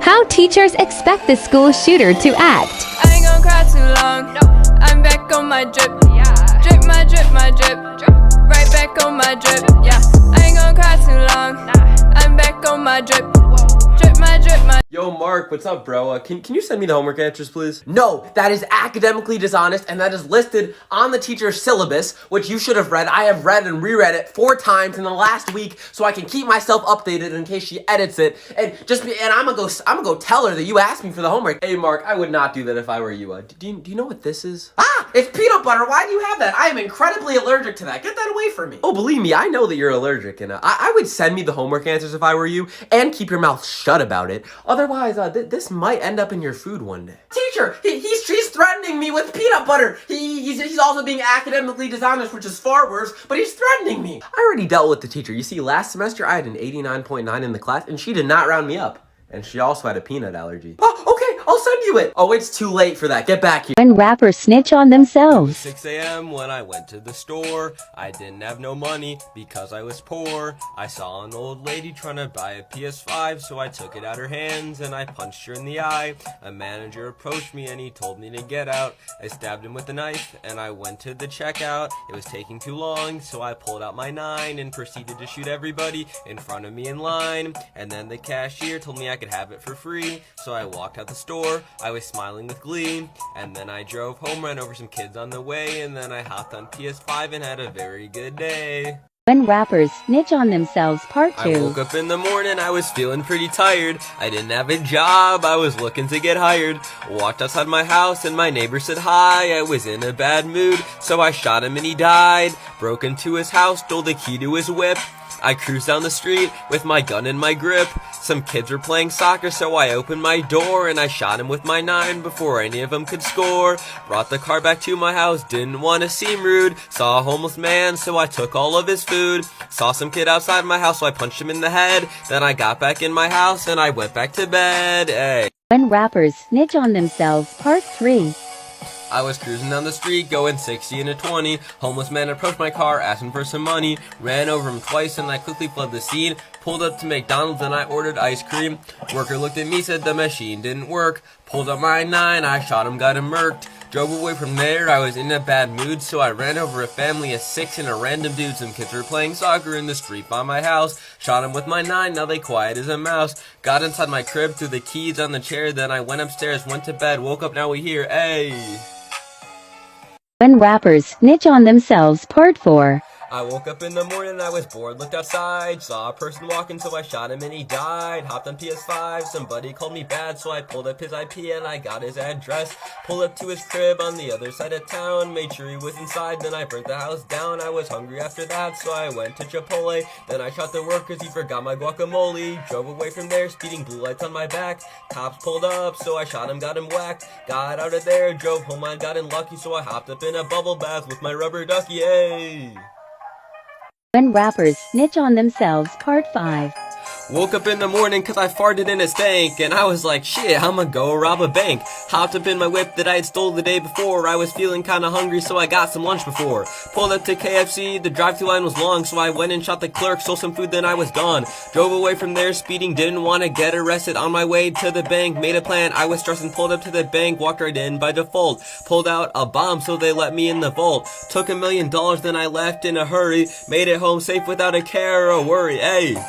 How teachers expect the school shooter to act. I ain't gonna cry too long. I'm back on my drip. Drip my drip, my drip. Right back on my drip. Yeah. I ain't gonna cry too long. I'm back on my drip. Drip my drip, my. Yo, Mark, what's up, bro? Can you send me the homework answers, please? No, that is academically dishonest, and that is listed on the teacher's syllabus, which you should have read. I have read and reread it 4 times in the last week, so I can keep myself updated in case she edits it. And I'm gonna go tell her that you asked me for the homework. Hey, Mark, I would not do that if I were you. Do you know what this is? Ah, it's peanut butter. Why do you have that? I am incredibly allergic to that. Get that away from me. Oh, believe me, I know that you're allergic, and I would send me the homework answers if I were you, and keep your mouth shut about it. Otherwise, this might end up in your food one day. Teacher, he's threatening me with peanut butter. He's also being academically dishonest, which is far worse, but he's threatening me. I already dealt with the teacher. You see, last semester I had an 89.9 in the class, and she did not round me up. And she also had a peanut allergy. Oh, okay, I'll send you it. Oh, it's too late for that. Get back here. When rappers snitch on themselves. 6 a.m. when I went to the store. I didn't have no money because I was poor. I saw an old lady trying to buy a PS5, so I took it out her hands and I punched her in the eye. A manager approached me and he told me to get out. I stabbed him with a knife and I went to the checkout. It was taking too long, so I pulled out my 9 and proceeded to shoot everybody in front of me in line. And then the cashier told me I could have it for free, so I walked out the store. I was smiling with glee, and then I drove home, ran over some kids on the way, and then I hopped on PS5 and had a very good day. When rappers snitch on themselves, part 2. I woke up in the morning, I was feeling pretty tired. I didn't have a job, I was looking to get hired. Walked outside my house and my neighbor said hi. I was in a bad mood, so I shot him and he died. Broke into his house, stole the key to his whip. I cruised down the street with my gun in my grip. Some kids were playing soccer, so I opened my door and I shot him with my 9 before any of them could score. Brought the car back to my house, didn't want to seem rude. Saw a homeless man, so I took all of his food. Saw some kid outside my house, so I punched him in the head. Then I got back in my house and I went back to bed. Hey. When rappers snitch on themselves, part 3. I was cruising down the street, going 60 and a 20. Homeless man approached my car, asking for some money. Ran over him twice and I quickly fled the scene. Pulled up to McDonald's and I ordered ice cream. Worker looked at me, said the machine didn't work. Pulled up my 9, I shot him, got him murked. Drove away from there, I was in a bad mood, so I ran over a family of 6 and a random dude. Some kids were playing soccer in the street by my house. Shot him with my 9, now they quiet as a mouse. Got inside my crib, threw the keys on the chair, then I went upstairs, went to bed, woke up, now we here, ayy. When rappers snitch on themselves, part 4. I woke up in the morning, I was bored, looked outside, saw a person walking, so I shot him and he died. Hopped on PS5, somebody called me bad, so I pulled up his IP and I got his address. Pulled up to his crib on the other side of town, made sure he was inside, then I burnt the house down. I was hungry after that, so I went to Chipotle. Then I shot the workers, he forgot my guacamole. Drove away from there, speeding, blue lights on my back. Cops pulled up, so I shot him, got him whacked. Got out of there, drove home, I got unlucky, so I hopped up in a bubble bath with my rubber ducky, yay! When rappers snitch on themselves, part 5. Woke up in the morning cause I farted in a stank, and I was like, shit, I'ma go rob a bank. Hopped up in my whip that I had stole the day before. I was feeling kinda hungry, so I got some lunch before. Pulled up to KFC, the drive-thru line was long, so I went and shot the clerk, stole some food, then I was gone. Drove away from there, speeding, didn't wanna get arrested. On my way to the bank, made a plan, I was stressed and pulled up to the bank, walked right in by default. Pulled out a bomb, so they let me in the vault. Took $1 million, then I left in a hurry. Made it home safe without a care or a worry, ayy.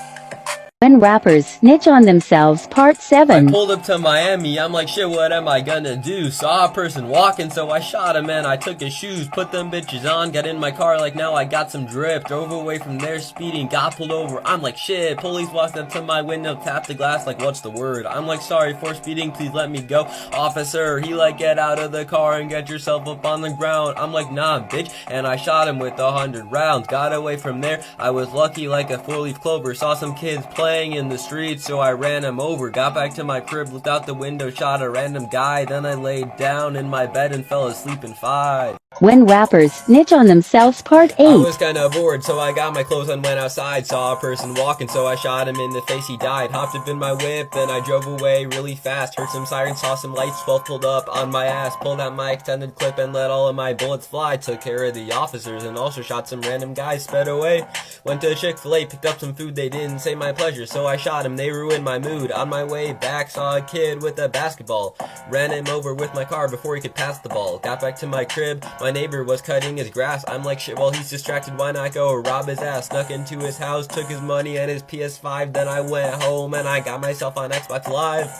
When rappers snitch on themselves, part 7. I pulled up to Miami, I'm like, shit, what am I gonna do? Saw a person walking, so I shot him and I took his shoes, put them bitches on, got in my car like now I got some drip. Drove away from there speeding, got pulled over, I'm like, shit. Police walked up to my window, tapped the glass like, what's the word? I'm like, sorry for speeding, please let me go. Officer, he like, get out of the car and get yourself up on the ground. I'm like, nah, bitch, and I shot him with 100 rounds. Got away from there, I was lucky like a 4-leaf clover. Saw some kids playing in the street, so I ran him over. Got back to my crib, looked out the window, shot a random guy. Then I laid down in my bed and fell asleep in 5. When rappers snitch on themselves, part 8. I was kinda bored, so I got my clothes and went outside. Saw a person walking, so I shot him in the face, he died. Hopped up in my whip, then I drove away really fast. Heard some sirens, saw some lights, 12 pulled up on my ass. Pulled out my extended clip and let all of my bullets fly. Took care of the officers and also shot some random guys, sped away. Went to Chick-fil-A, picked up some food, they didn't say my pleasure. pleasure, so I shot him. They ruined my mood. On my way back, saw a kid with a basketball. Ran him over with my car before he could pass the ball. Got back to my crib, my neighbor was cutting his grass. I'm like, shit, while he's distracted, why not go rob his ass? Snuck into his house, took his money and his PS5. Then I went home and I got myself on Xbox Live.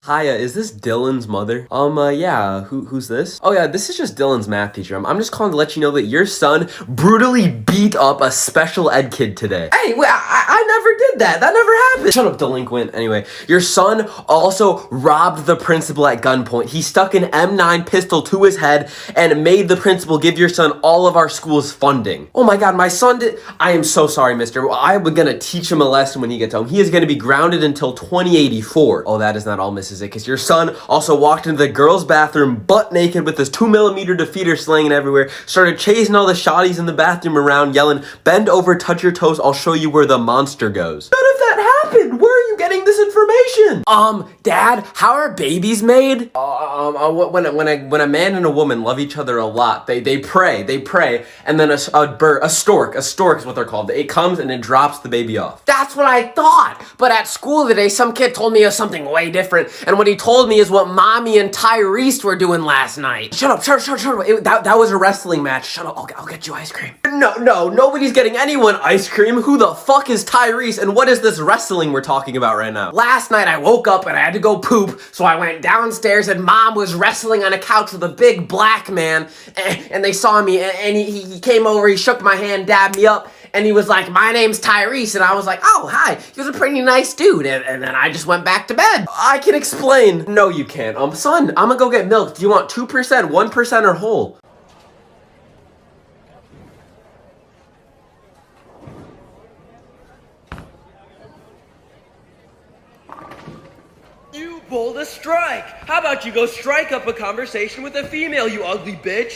Hiya, is this Dylan's mother? Yeah, who's this? Oh yeah, this is just Dylan's math teacher. I'm just calling to let you know that your son brutally beat up a special ed kid today. Hey, wait, I never did that. That never happened. Shut up, delinquent. Anyway, your son also robbed the principal at gunpoint. He stuck an M9 pistol to his head and made the principal give your son all of our school's funding. Oh my god, my son did. I am so sorry, mister. I'm gonna teach him a lesson when he gets home. He is gonna be grounded until 2084. Oh, that is not all, Mrs. Because your son also walked into the girls' bathroom butt naked with his 2mm defeater slinging everywhere, started chasing all the shotties in the bathroom around, yelling, "Bend over, touch your toes, I'll show you where the monster goes." None of that happened! Where are you getting this information? Dad, how are babies made? When a man and a woman love each other a lot, they pray, and then a stork is what they're called. It comes and it drops the baby off. That's what I thought! But at school today, some kid told me it was something way different. And what he told me is what Mommy and Tyrese were doing last night. Shut up. That was a wrestling match. Shut up, I'll get you ice cream. No, nobody's getting anyone ice cream. Who the fuck is Tyrese and what is this wrestling we're talking about right now? Last night I woke up and I had to go poop, so I went downstairs and Mom was wrestling on a couch with a big black man, and they saw me and he came over, he shook my hand, dabbed me up, and he was like, "My name's Tyrese," and I was like, "Oh, hi." He was a pretty nice dude, and then I just went back to bed. I can explain. No, you can't. Son, I'm gonna go get milk. Do you want 2%, 1%, or whole? You pulled a strike. How about you go strike up a conversation with a female, you ugly bitch?